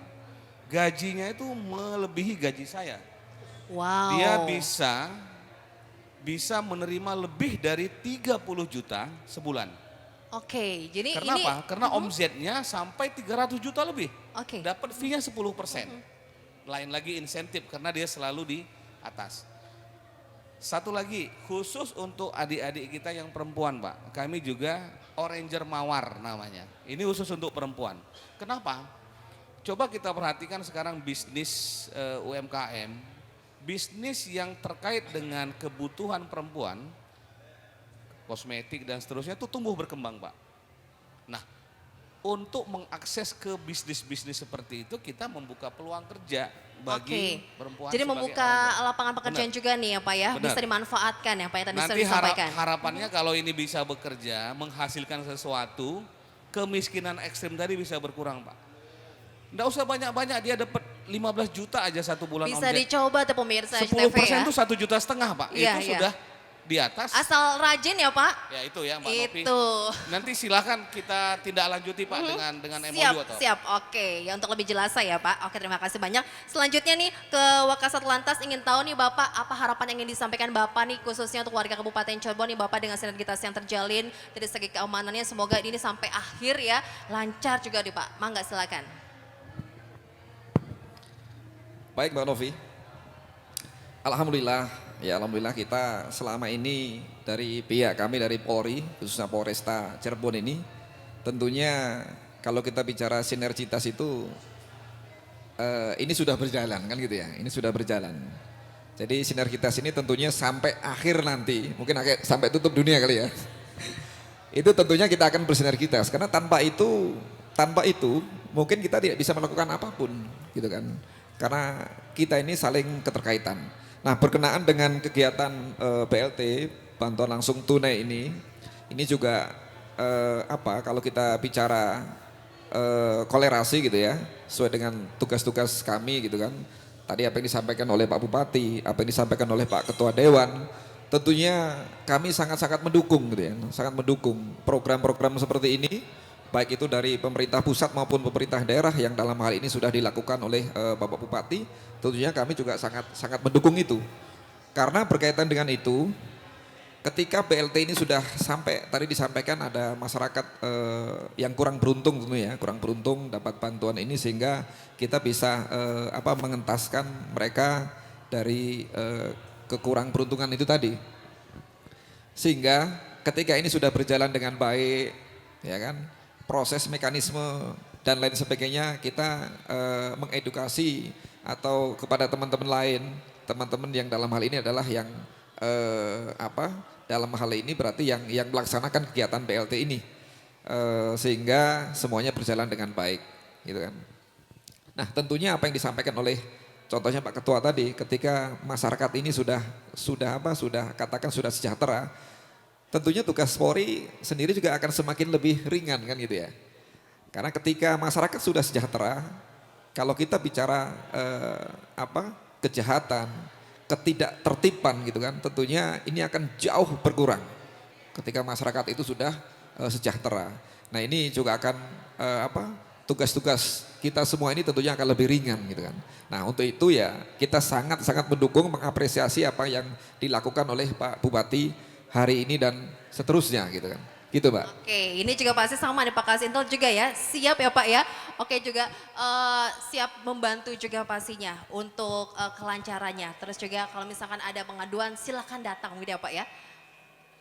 gajinya itu melebihi gaji saya. Wow. Dia bisa menerima lebih dari 30 juta sebulan. Oke, jadi Karena ini. apa? Karena omzetnya sampai 300 juta lebih. Oke. Dapat fee-nya 10%. Lain lagi insentif karena dia selalu di atas. Satu lagi, khusus untuk adik-adik kita yang perempuan Pak. Kami juga Oranger Mawar namanya. Ini khusus untuk perempuan. Kenapa? Coba kita perhatikan sekarang bisnis UMKM. Bisnis yang terkait dengan kebutuhan perempuan, kosmetik dan seterusnya itu tumbuh berkembang Pak. Nah, untuk mengakses ke bisnis-bisnis seperti itu kita membuka peluang kerja bagi perempuan. Jadi sebagai membuka Oranger. lapangan pekerjaan Benar. juga nih ya Pak ya, Benar. bisa dimanfaatkan ya Pak ya tadi sudah Nanti disampaikan. harapannya kalau ini bisa bekerja, menghasilkan sesuatu, kemiskinan ekstrim tadi bisa berkurang Pak. Nggak usah banyak-banyak, dia dapat 15 juta aja satu bulan Bisa omset. dicoba tuh pemirsa 10% SCTV ya. itu 1,5 juta Pak, Iya, itu iya. sudah di atas. Asal rajin ya Pak. Ya itu ya Mbak Novi. Itu. Nanti silakan kita tindak lanjuti Pak dengan MOU atau. Siap, oke. Ya untuk lebih jelas ya Pak. Oke, terima kasih banyak. Selanjutnya nih ke Wakasat Lantas ingin tahu nih Bapak apa harapan yang ingin disampaikan Bapak nih khususnya untuk warga Kabupaten Cirebon nih Bapak dengan sinergitas yang terjalin dari segi keamanannya semoga ini sampai akhir ya lancar juga nih Pak. Mangga silakan. Baik Mbak Novi, Alhamdulillah, ya Alhamdulillah kita selama ini dari pihak kami dari Polri, khususnya Polresta Cirebon tentunya kalau kita bicara sinergitas itu ini sudah berjalan kan gitu ya, ini sudah berjalan. Jadi sinergitas ini tentunya sampai akhir nanti, mungkin sampai tutup dunia kali ya. Itu tentunya kita akan bersinergitas karena tanpa itu mungkin kita tidak bisa melakukan apapun gitu kan. Karena kita ini saling keterkaitan. Nah berkenaan dengan kegiatan BLT, bantuan langsung tunai ini juga kalau kita bicara kolerasi gitu ya, sesuai dengan tugas-tugas kami gitu kan. Tadi apa yang disampaikan oleh Pak Bupati, apa yang disampaikan oleh Pak Ketua Dewan, tentunya kami sangat-sangat mendukung gitu ya, sangat mendukung program-program seperti ini. Baik itu dari pemerintah pusat maupun pemerintah daerah yang dalam hal ini sudah dilakukan oleh Bapak Bupati, tentunya kami juga sangat mendukung itu. Karena berkaitan dengan itu, ketika BLT ini sudah sampai, tadi disampaikan ada masyarakat yang kurang beruntung tentunya, kurang beruntung dapat bantuan ini sehingga kita bisa mengentaskan mereka dari kekurang beruntungan itu tadi. Sehingga ketika ini sudah berjalan dengan baik, ya kan, proses mekanisme dan lain sebagainya kita mengedukasi atau kepada teman-teman lain, teman-teman yang dalam hal ini adalah yang dalam hal ini berarti yang melaksanakan kegiatan BLT ini sehingga semuanya berjalan dengan baik, gitu kan. Nah tentunya apa yang disampaikan oleh contohnya Pak Ketua tadi, ketika masyarakat ini sudah katakan sudah sejahtera. Tentunya tugas Polri sendiri juga akan semakin lebih ringan kan gitu ya. Karena ketika masyarakat sudah sejahtera, kalau kita bicara kejahatan, ketidaktertiban gitu kan, tentunya ini akan jauh berkurang ketika masyarakat itu sudah sejahtera. Nah ini juga akan tugas-tugas kita semua ini tentunya akan lebih ringan gitu kan. Nah untuk itu ya kita sangat-sangat mendukung, mengapresiasi apa yang dilakukan oleh Pak Bupati hari ini dan seterusnya gitu kan. Gitu Pak. Oke, ini juga pasti sama nih Pak Kasinto juga ya, siap ya Pak ya. Oke juga siap membantu juga pastinya untuk kelancarannya. Terus juga kalau misalkan ada pengaduan silakan datang gitu ya Pak ya.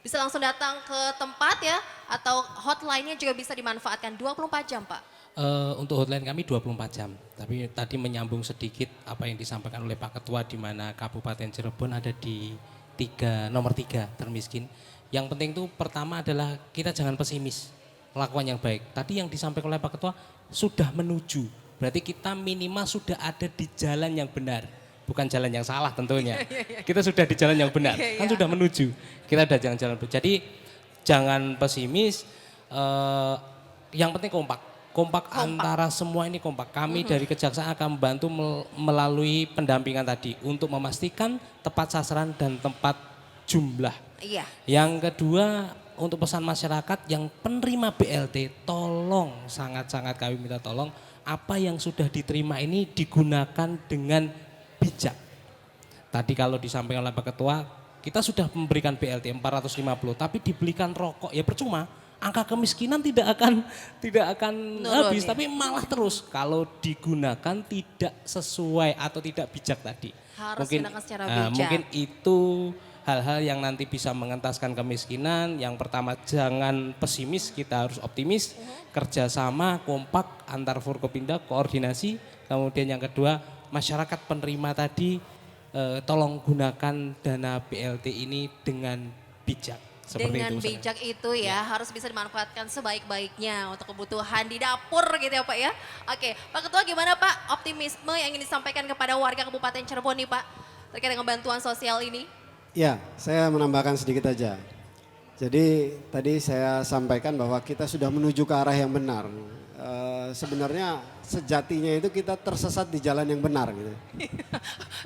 Bisa langsung datang ke tempat ya atau hotline-nya juga bisa dimanfaatkan 24 jam Pak. Untuk hotline kami 24 jam, tapi tadi menyambung sedikit apa yang disampaikan oleh Pak Ketua di mana Kabupaten Cirebon ada di nomor 3 termiskin. Yang penting itu pertama adalah kita jangan pesimis, lakukan yang baik. Tadi yang disampaikan oleh Pak Ketua sudah menuju, berarti kita minimal sudah ada di jalan yang benar. Bukan jalan yang salah tentunya, kita sudah di jalan yang benar, kan sudah menuju, kita ada jalan-jalan. Jadi jangan pesimis, yang penting kompak antara semua ini kompak. Kami dari Kejaksaan akan membantu melalui pendampingan tadi untuk memastikan tepat sasaran dan tepat jumlah. Iya. Yang kedua untuk pesan masyarakat yang penerima BLT, tolong sangat-sangat kami minta tolong apa yang sudah diterima ini digunakan dengan bijak. Tadi kalau disampaikan oleh Pak Ketua, kita sudah memberikan BLT 450 tapi dibelikan rokok ya percuma. Angka kemiskinan tidak akan habis ya? tapi malah terus kalau digunakan tidak sesuai atau tidak bijak tadi. Harus digunakan secara bijak. Mungkin itu hal-hal yang nanti bisa mengentaskan kemiskinan. Yang pertama jangan pesimis, kita harus optimis, kerjasama, kompak antar Forkopimda, koordinasi. Kemudian yang kedua masyarakat penerima tadi tolong gunakan dana BLT ini dengan bijak. Seperti dengan itu, bijak itu ya, harus bisa dimanfaatkan sebaik-baiknya untuk kebutuhan di dapur gitu ya Pak ya. Oke, Pak Ketua gimana Pak optimisme yang ingin disampaikan kepada warga Kabupaten Cirebon nih Pak terkait dengan bantuan sosial ini? Ya, saya menambahkan sedikit aja. Jadi tadi saya sampaikan bahwa kita sudah menuju ke arah yang benar. Sebenarnya sejatinya itu kita tersesat di jalan yang benar gitu.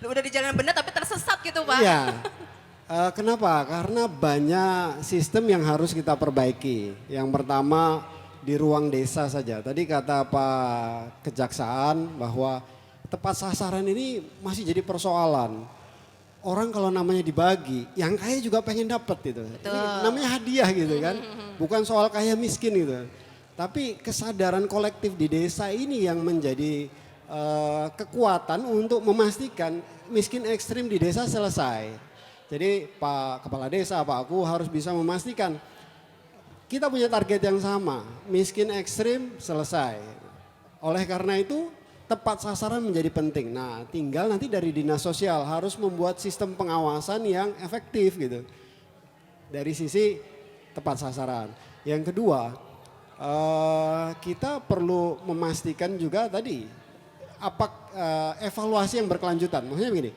Udah di jalan yang benar tapi tersesat gitu Pak. Iya. Kenapa? Karena banyak sistem yang harus kita perbaiki. Yang pertama di ruang desa saja. Tadi kata Pak Kejaksaan bahwa tepat sasaran ini masih jadi persoalan. Orang kalau namanya dibagi, yang kaya juga pengen dapat gitu. Ini namanya hadiah gitu kan. Bukan soal kaya miskin gitu. Tapi kesadaran kolektif di desa ini yang menjadi kekuatan untuk memastikan miskin ekstrim di desa selesai. Jadi Pak Kepala Desa, Pak Aku harus bisa memastikan kita punya target yang sama, miskin ekstrim selesai. Oleh karena itu tepat sasaran menjadi penting. Nah tinggal nanti dari Dinas Sosial harus membuat sistem pengawasan yang efektif gitu. Dari sisi tepat sasaran. Yang kedua kita perlu memastikan juga tadi evaluasi yang berkelanjutan. Maksudnya begini,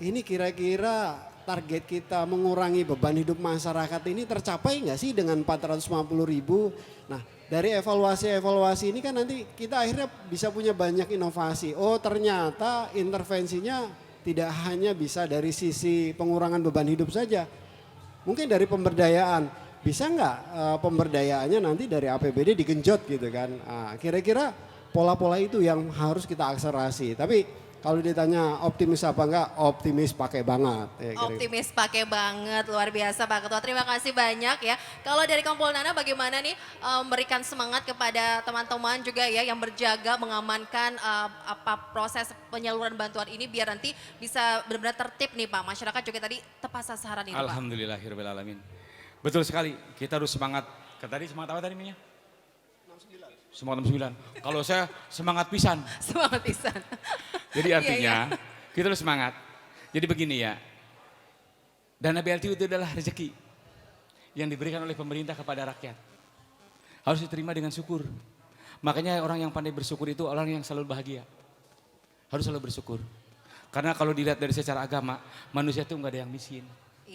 ini kira-kira target kita mengurangi beban hidup masyarakat ini tercapai nggak sih dengan 450.000? Nah dari evaluasi ini kan nanti kita akhirnya bisa punya banyak inovasi. Oh ternyata intervensinya tidak hanya bisa dari sisi pengurangan beban hidup saja. Mungkin dari pemberdayaan. Bisa nggak pemberdayaannya nanti dari APBD digenjot gitu kan. Nah, kira-kira pola-pola itu yang harus kita akselerasi. Tapi kalau ditanya optimis apa enggak, optimis pakai banget. Ya, optimis pakai banget, luar biasa Pak Ketua. Terima kasih banyak ya. Kalau dari Kompolnana bagaimana nih memberikan semangat kepada teman-teman juga ya yang berjaga mengamankan proses penyaluran bantuan ini biar nanti bisa benar-benar tertib nih Pak. Masyarakat juga tadi tepat sasaran ini Pak. Alhamdulillahirrahmanirrahim. Betul sekali, kita harus semangat. Tadi semangat apa tadi minyak? Semangat 69. Kalau saya semangat pisan. Semangat pisan. Jadi artinya kita harus semangat. Jadi begini ya, dana BLT itu adalah rezeki yang diberikan oleh pemerintah kepada rakyat. Harus diterima dengan syukur. Makanya orang yang pandai bersyukur itu orang yang selalu bahagia. Harus selalu bersyukur. Karena kalau dilihat dari secara agama, manusia itu nggak ada yang miskin,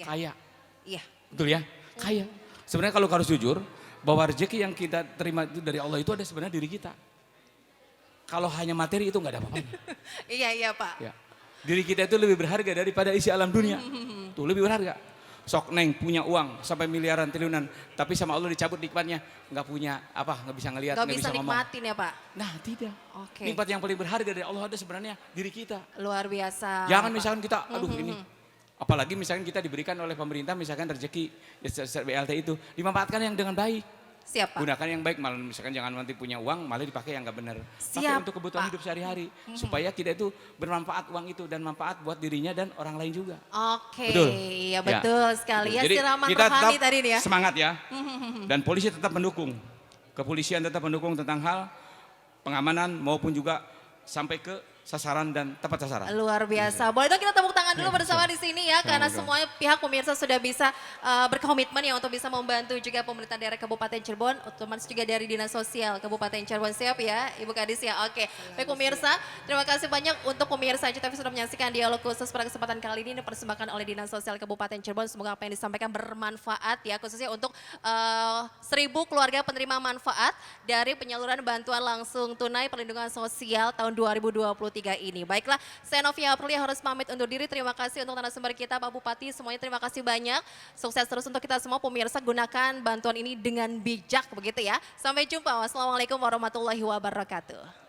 kaya. Iya. Betul ya? Kaya. Sebenarnya kalau harus jujur, bahwa rezeki yang kita terima itu dari Allah itu ada sebenarnya diri kita. kalau hanya materi itu nggak ada apa-apanya. Iya Pak. Ya. Diri kita itu lebih berharga daripada isi alam dunia. Tuh lebih berharga. Sok neng punya uang sampai miliaran triliunan, tapi sama Allah dicabut nikmatnya, nggak punya apa, nggak bisa ngelihat, Gak nggak bisa bisa ngomong. nikmatin ya Pak? Nah tidak. Oke. Nikmat yang paling berharga dari Allah ada sebenarnya diri kita. Luar biasa. Jangan Pak. misalkan kita, aduh ini, apalagi misalkan kita diberikan oleh pemerintah misalkan rezeki BLT itu, dimanfaatkan yang dengan baik. Siap Pak. Gunakan yang baik, malah misalkan jangan nanti punya uang malah dipakai yang nggak benar. Pakai Siap, untuk kebutuhan Pak. hidup sehari-hari supaya kita itu bermanfaat uang itu dan manfaat buat dirinya dan orang lain juga. Oke, Betul. ya betul sekali ya Jadi siraman kita rohani tetap tadi nih ya. semangat ya. Dan polisi tetap mendukung. Kepolisian tetap mendukung tentang hal pengamanan maupun juga sampai ke sasaran dan tepat sasaran. Luar biasa. Boleh dong kita tepuk tangan dulu bersama di sini ya, karena semuanya pihak pemirsa sudah bisa berkomitmen ya untuk bisa membantu juga pemerintah daerah Kabupaten Cirebon, otomatis juga dari Dinas Sosial Kabupaten Cirebon. Siap ya Ibu Kadis ya. Oke, baik pemirsa, terima kasih banyak untuk pemirsa CTV sudah menyaksikan dialog khusus pada kesempatan kali ini dipersembahkan oleh Dinas Sosial Kabupaten Cirebon. Semoga apa yang disampaikan bermanfaat ya, khususnya untuk 1.000 keluarga penerima manfaat dari penyaluran bantuan langsung tunai perlindungan sosial tahun 2023 ini. Baiklah, saya Novia Aprilia harus pamit undur diri. Terima kasih untuk narasumber kita Pak Bupati. Semuanya terima kasih banyak. Sukses terus untuk kita semua pemirsa, gunakan bantuan ini dengan bijak begitu ya. Sampai jumpa. Wassalamualaikum warahmatullahi wabarakatuh.